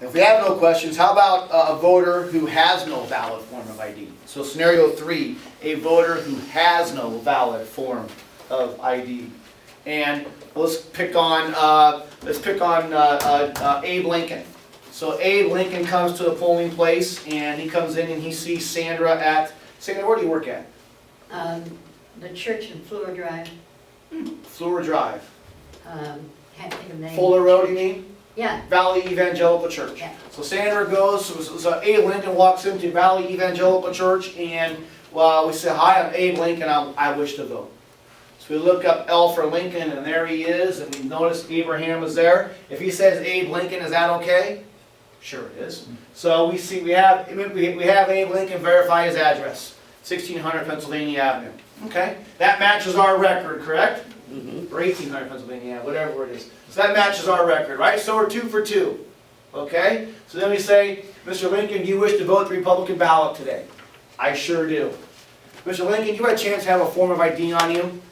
If we have no questions, how about a voter who has no valid form of ID? So scenario 3, a voter who has no valid form of ID. And let's pick on Abe Lincoln. So Abe Lincoln comes to the polling place, and he comes in and he sees Sandra at, Sandra, where do you work at? The church in Fleur Drive. Fleur Drive. Can't think of the name. Fuller Road, you mean? Yeah. Valley Evangelical Church. Yeah. So Sandra goes, so Abe Lincoln walks into Valley Evangelical Church, and we say, hi, I'm Abe Lincoln, I wish to vote. So we look up L for Lincoln, and there he is, and we notice Abraham is there. If he says Abe Lincoln, is that okay? Sure it is. So we have Abe Lincoln verify his address, 1600 Pennsylvania Avenue. Okay, that matches our record, correct? Or 1800 Pennsylvania, whatever it is. So that matches our record, right? So we're 2 for 2. Okay? So then we say, Mr. Lincoln, do you wish to vote the Republican ballot today? I sure do. Mr. Lincoln, you had a chance to have a form of ID on you?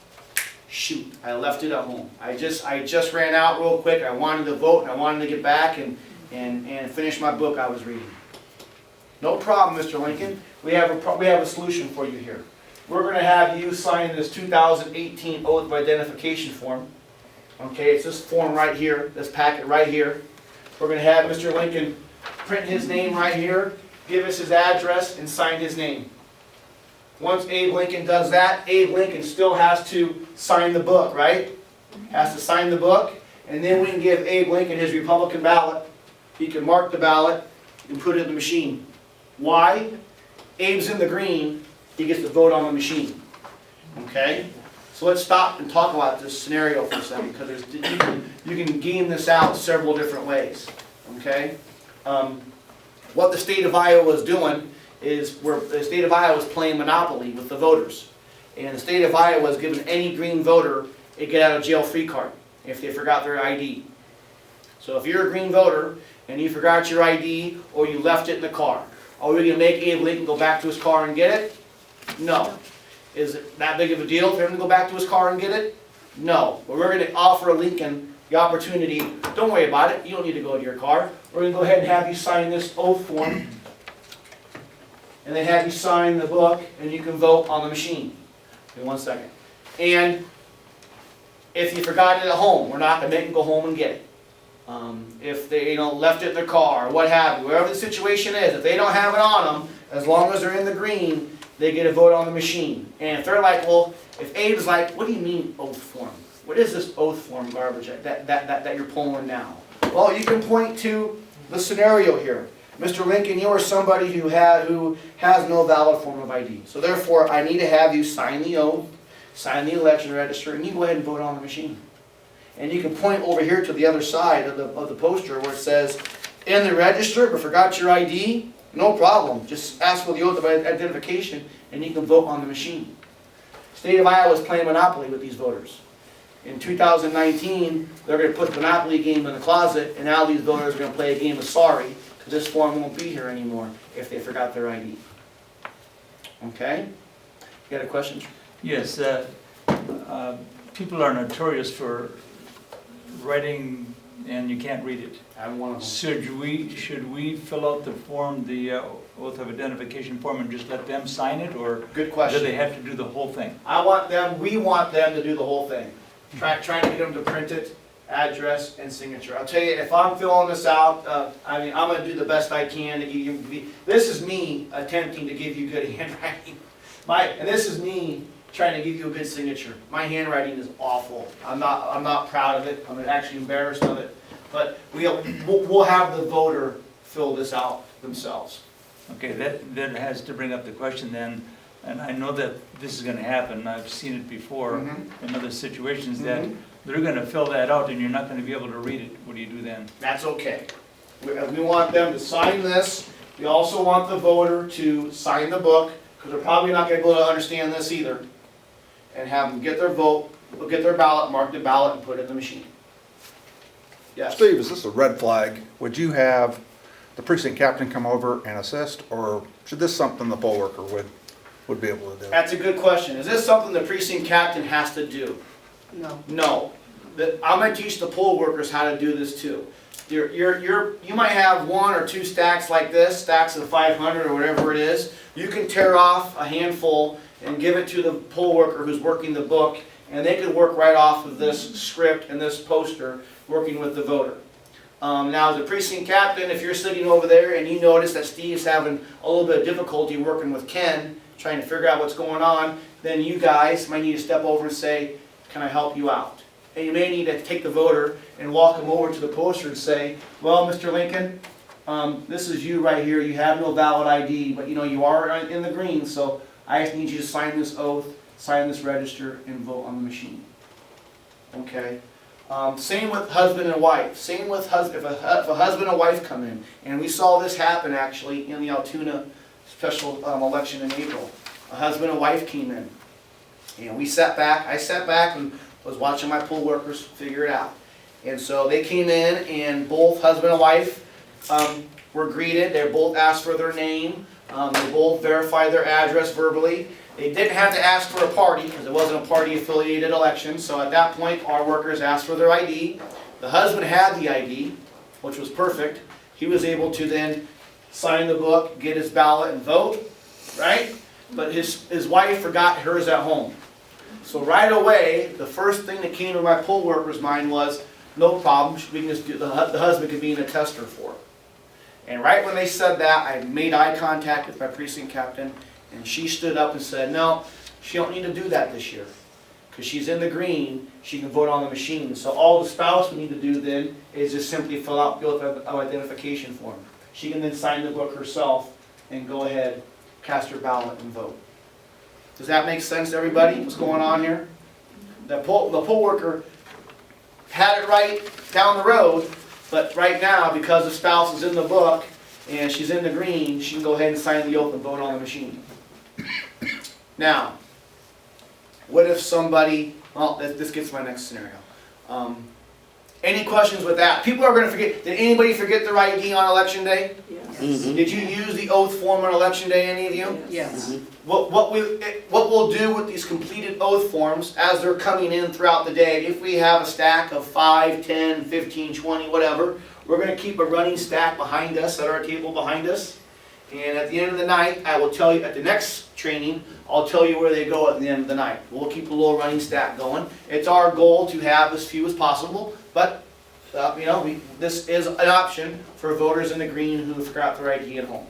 Shoot, I left it at home. I just ran out real quick. I wanted to vote, and I wanted to get back and finish my book I was reading. No problem, Mr. Lincoln. We have a solution for you here. We're going to have you sign this 2018 Oath of Identification form. Okay, it's this form right here, this packet right here. We're going to have Mr. Lincoln print his name right here, give us his address, and sign his name. Once Abe Lincoln does that, Abe Lincoln still has to sign the book, right? Has to sign the book, and then we can give Abe Lincoln his Republican ballot. He can mark the ballot and put it in the machine. Why? Abe's in the green. He gets to vote on the machine. Okay? So let's stop and talk about this scenario for a second, because you can game this out several different ways. Okay? What the state of Iowa is doing is the state of Iowa is playing Monopoly with the voters. And the state of Iowa is giving any green voter a get out of jail free card if they forgot their ID. So if you're a green voter and you forgot your ID or you left it in the car, are we going to make Abe Lincoln go back to his car and get it? No. Is it that big of a deal for him to go back to his car and get it? No. But we're going to offer Lincoln the opportunity. Don't worry about it. You don't need to go to your car. We're going to go ahead and have you sign this oath form. And then have you sign the book, and you can vote on the machine. In 1 second. And if you forgot it at home, we're not going to make them go home and get it. If they left it in their car, or what have you, wherever the situation is, if they don't have it on them, as long as they're in the green, they get a vote on the machine. And if they're like, well, if Abe's like, what do you mean oath form? What is this oath form garbage that you're pulling now? Well, you can point to the scenario here. Mr. Lincoln, you are somebody who has no valid form of ID. So therefore, I need to have you sign the oath, sign the election register, and you go ahead and vote on the machine. And you can point over here to the other side of the poster where it says, in the register, but forgot your ID, no problem. Just ask for the oath of identification, and you can vote on the machine. State of Iowa is playing Monopoly with these voters. In 2019, they're going to put the Monopoly game in the closet, and now these voters are going to play a game of sorry, because this form won't be here anymore if they forgot their ID. Okay? You got a question? Yes. People are notorious for writing and you can't read it. I'm one of them. Should we fill out the form, the oath of identification form, and just let them sign it, or Good question. do they have to do the whole thing? We want them to do the whole thing. Trying to get them to print it, address, and signature. I'll tell you, if I'm filling this out, I'm going to do the best I can to give you. This is me attempting to give you good handwriting. And this is me trying to give you a good signature. My handwriting is awful. I'm not proud of it. I'm actually embarrassed of it. But we'll have the voter fill this out themselves. Okay, that has to bring up the question then, and I know that this is going to happen. I've seen it before in other situations that they're going to fill that out and you're not going to be able to read it. What do you do then? That's okay. We want them to sign this. We also want the voter to sign the book, because they're probably not going to be able to understand this either. And have them get their vote, get their ballot, mark the ballot, and put it in the machine. Yes? Steve, is this a red flag? Would you have the precinct captain come over and assist, or should this something the poll worker would be able to do? That's a good question. Is this something the precinct captain has to do? No. No. I'm going to teach the poll workers how to do this too. you might have 1 or 2 stacks like this, stacks of 500 or whatever it is. You can tear off a handful and give it to the poll worker who's working the book, and they can work right off of this script and this poster, working with the voter. Now, as a precinct captain, if you're sitting over there and you notice that Steve's having a little bit of difficulty working with Ken, trying to figure out what's going on, then you guys might need to step over and say, can I help you out? And you may need to take the voter and walk him over to the poster and say, well, Mr. Lincoln, this is you right here. You have no valid ID, but you are in the green, so I just need you to sign this oath, sign this register, and vote on the machine. Okay? Same with husband and wife. Same with if a husband and wife come in. And we saw this happen actually in the Altoona special election in April. A husband and wife came in. And I sat back and was watching my poll workers figure it out. And so they came in and both husband and wife were greeted. They both asked for their name. They both verified their address verbally. They didn't have to ask for a party because it wasn't a party-affiliated election. So at that point, our workers asked for their ID. The husband had the ID, which was perfect. He was able to then sign the book, get his ballot, and vote, right? But his wife forgot hers at home. So right away, the first thing that came to my poll worker's mind was, no problem, we can just do, the husband could be an attester for it. And right when they said that, I made eye contact with my precinct captain, and she stood up and said, no, she don't need to do that this year. Because she's in the green, she can vote on the machine. So all the spouse would need to do then is just simply fill out the identification form. She can then sign the book herself and go ahead, cast her ballot, and vote. Does that make sense to everybody? What's going on here? The poll worker had it right down the road, but right now, because the spouse is in the book and she's in the green, she can go ahead and sign the oath and vote on the machine. Now, what if somebody, well, this gets to my next scenario. Any questions with that? People are going to forget. Did anybody forget their ID on election day? Yes. Did you use the oath form on election day, any of you? Yes. What we'll do with these completed oath forms as they're coming in throughout the day, if we have a stack of 5, 10, 15, 20, whatever, we're going to keep a running stack behind us at our table behind us. And at the end of the night, I will tell you, at the next training, I'll tell you where they go at the end of the night. We'll keep a little running stack going. It's our goal to have as few as possible, but this is an option for voters in the green who forgot their ID at home.